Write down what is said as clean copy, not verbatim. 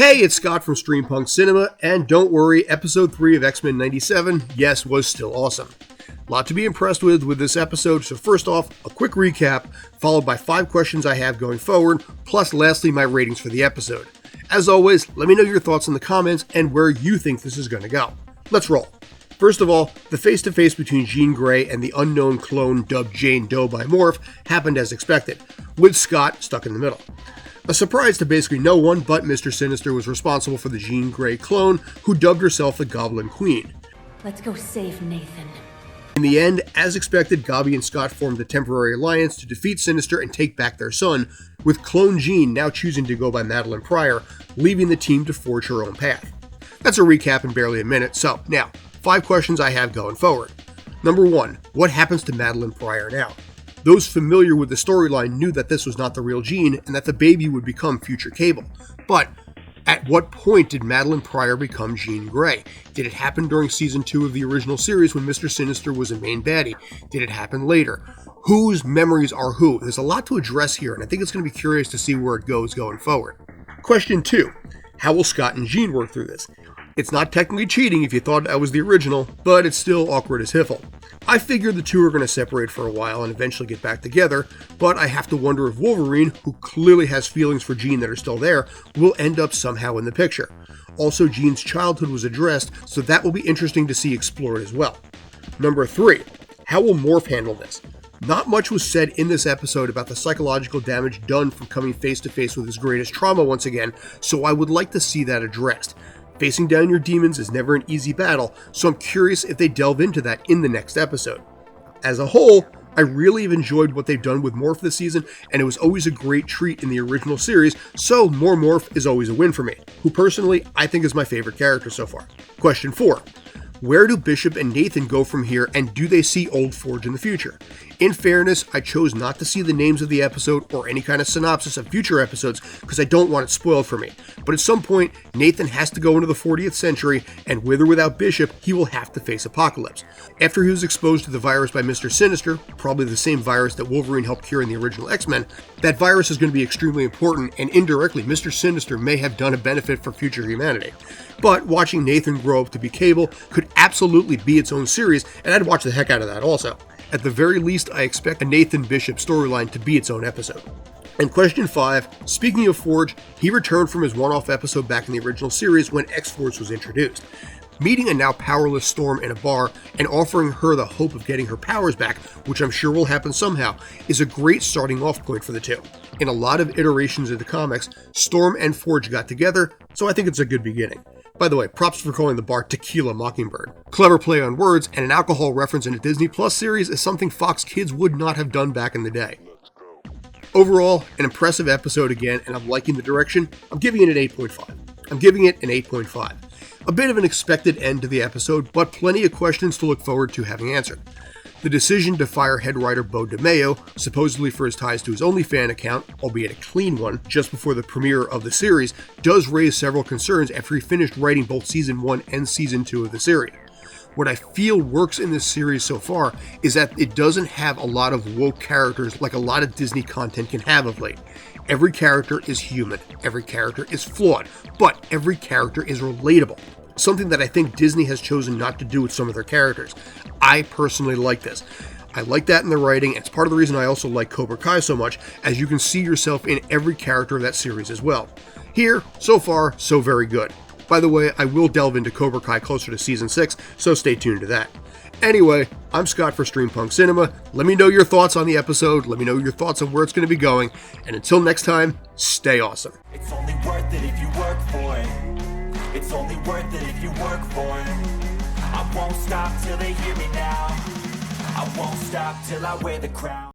Hey, it's Scott from Streampunk Cinema, and don't worry, episode 3 of X-Men 97, yes, was still awesome. A lot to be impressed with this episode, so first off, a quick recap, followed by 5 questions I have going forward, plus lastly my ratings for the episode. As always, let me know your thoughts in the comments and where you think this is going to go. Let's roll. First of all, the face-to-face between Jean Grey and the unknown clone dubbed Jane Doe by Morph happened as expected, with Scott stuck in the middle. A surprise to basically no one, but Mr. Sinister was responsible for the Jean Grey clone, who dubbed herself the Goblin Queen. Let's go save Nathan. In the end, as expected, Gobby and Scott formed a temporary alliance to defeat Sinister and take back their son, with clone Jean now choosing to go by Madeline Pryor, leaving the team to forge her own path. That's a recap in barely a minute, so now, 5 questions I have going forward. Number 1, what happens to Madeline Pryor now? Those familiar with the storyline knew that this was not the real Jean and that the baby would become future Cable. But at what point did Madeline Pryor become Jean Grey? Did it happen during season 2 of the original series when Mr. Sinister was a main baddie? Did it happen later? Whose memories are who? There's a lot to address here, and I think it's going to be curious to see where it goes going forward. Question 2. How will Scott and Jean work through this? It's not technically cheating if you thought that was the original, but it's still awkward as hiffle. I figure the two are going to separate for a while and eventually get back together, but I have to wonder if Wolverine, who clearly has feelings for Jean that are still there, will end up somehow in the picture. Also, Jean's childhood was addressed, so that will be interesting to see explored as well. Number 3. How will Morph handle this? Not much was said in this episode about the psychological damage done from coming face to face with his greatest trauma once again, so I would like to see that addressed. Facing down your demons is never an easy battle, so I'm curious if they delve into that in the next episode. As a whole, I really have enjoyed what they've done with Morph this season, and it was always a great treat in the original series, so more Morph is always a win for me, who personally I think is my favorite character so far. Question 4. Where do Bishop and Nathan go from here, and do they see Old Forge in the future? In fairness, I chose not to see the names of the episode or any kind of synopsis of future episodes because I don't want it spoiled for me. But at some point, Nathan has to go into the 40th century, and with or without Bishop, he will have to face Apocalypse. After he was exposed to the virus by Mr. Sinister, probably the same virus that Wolverine helped cure in the original X-Men, that virus is going to be extremely important, and indirectly, Mr. Sinister may have done a benefit for future humanity. But watching Nathan grow up to be Cable could absolutely be its own series, and I'd watch the heck out of that also. At the very least, I expect a Nathan Bishop storyline to be its own episode. And question 5, speaking of Forge, he returned from his one-off episode back in the original series when X-Force was introduced. Meeting a now powerless Storm in a bar and offering her the hope of getting her powers back, which I'm sure will happen somehow, is a great starting off point for the two. In a lot of iterations of the comics, Storm and Forge got together, so I think it's a good beginning. By the way, props for calling the bar Tequila Mockingbird. Clever play on words, and an alcohol reference in a Disney Plus series is something Fox kids would not have done back in the day. Overall, an impressive episode again, and I'm liking the direction. I'm giving it an 8.5. A bit of an expected end to the episode, but plenty of questions to look forward to having answered. The decision to fire head writer Bo DeMeo, supposedly for his ties to his OnlyFans account, albeit a clean one, just before the premiere of the series, does raise several concerns after he finished writing both Season 1 and Season 2 of the series. What I feel works in this series so far is that it doesn't have a lot of woke characters like a lot of Disney content can have of late. Every character is human, every character is flawed, but every character is relatable. Something that I think Disney has chosen not to do with some of their characters. I personally like this. I like that in the writing, and it's part of the reason I also like Cobra Kai so much, as you can see yourself in every character of that series as well. Here, so far, so very good. By the way, I will delve into Cobra Kai closer to Season 6, so stay tuned to that. Anyway, I'm Scott for Streampunk Cinema. Let me know your thoughts on the episode, let me know your thoughts on where it's going to be going, and until next time, stay awesome. It's only worth it if you work for it. It's only worth it if you work for it. I won't stop till they hear me now. I won't stop till I wear the crown.